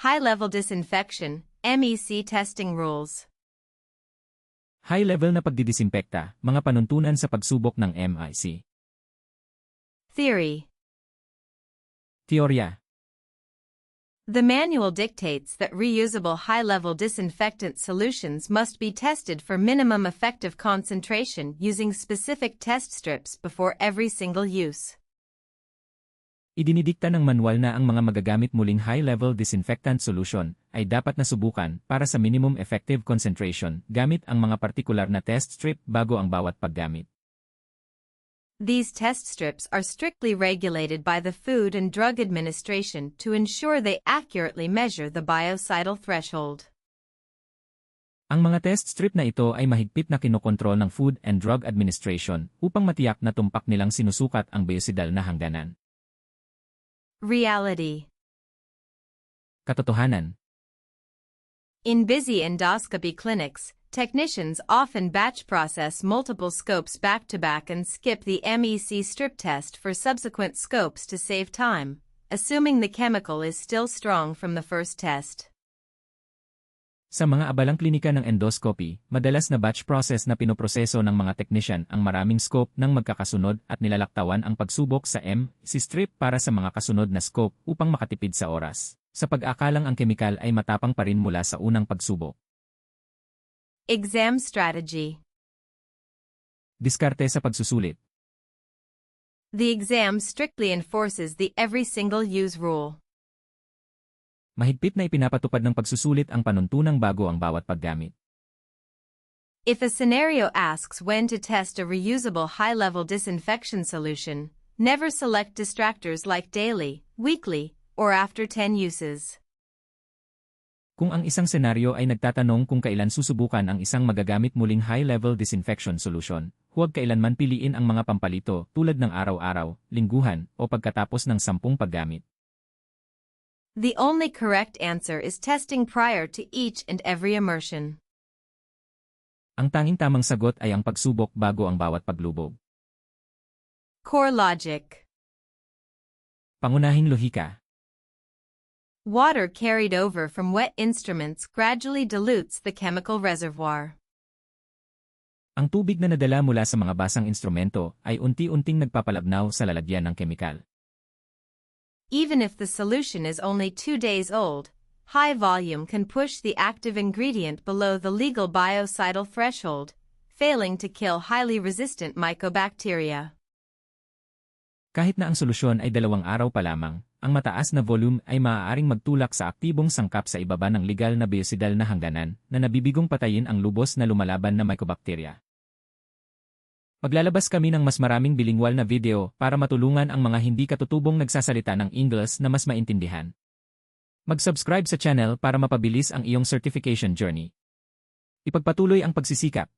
High-level disinfection, MEC testing rules. High-level na pagdidisinpekta, mga panuntunan sa pagsubok ng MEC. Theory. Teorya. The manual dictates that reusable high-level disinfectant solutions must be tested for minimum effective concentration using specific test strips before every single use. Idinidikta ng manual na ang mga magagamit muling high-level disinfectant solution ay dapat na subukan para sa minimum effective concentration gamit ang mga partikular na test strip bago ang bawat paggamit. These test strips are strictly regulated by the Food and Drug Administration to ensure they accurately measure the biocidal threshold. Ang mga test strip na ito ay mahigpit na kinokontrol ng Food and Drug Administration upang matiyak na tumpak nilang sinusukat ang biocidal na hangganan. Reality. Katotohanan. In busy endoscopy clinics, technicians often batch process multiple scopes back-to-back and skip the MEC strip test for subsequent scopes to save time, assuming the chemical is still strong from the first test. Sa mga abalang klinika ng endoscopy, madalas na batch process na pinoproseso ng mga technician ang maraming scope ng magkakasunod at nilalaktawan ang pagsubok sa MEC strip para sa mga kasunod na scope upang makatipid sa oras, sa pag-akalang ang kemikal ay matapang pa rin mula sa unang pagsubok. Exam strategy. Diskarte sa pagsusulit. The exam strictly enforces the every single use rule. Mahigpit na ipinapatupad ng pagsusulit ang panuntunang bago ang bawat paggamit. If a scenario asks when to test a reusable high-level disinfection solution, never select distractors like daily, weekly, or after 10 uses. Kung ang isang senaryo ay nagtatanong kung kailan susubukan ang isang magagamit muling high-level disinfection solution, huwag kailanman piliin ang mga pampalito tulad ng araw-araw, lingguhan, o pagkatapos ng 10 paggamit. The only correct answer is testing prior to each and every immersion. Ang tanging tamang sagot ay ang pagsubok bago ang bawat paglubog. Core logic. Pangunahing lohika. Water carried over from wet instruments gradually dilutes the chemical reservoir. Ang tubig na nadala mula sa mga basang instrumento ay unti-unting nagpapalabnaw sa lalagyan ng kemikal. Even if the solution is only 2 days old, high volume can push the active ingredient below the legal biocidal threshold, failing to kill highly resistant mycobacteria. Kahit na ang solusyon ay 2 araw pa lamang, ang mataas na volume ay maaaring magtulak sa aktibong sangkap sa ibaba ng legal na biocidal na hangganan na nabibigong patayin ang lubos na lumalaban na mycobacteria. Maglalabas kami ng mas maraming bilingwal na video para matulungan ang mga hindi katutubong nagsasalita ng Ingles na mas maintindihan. Mag-subscribe sa channel para mapabilis ang iyong certification journey. Ipagpatuloy ang pagsisikap.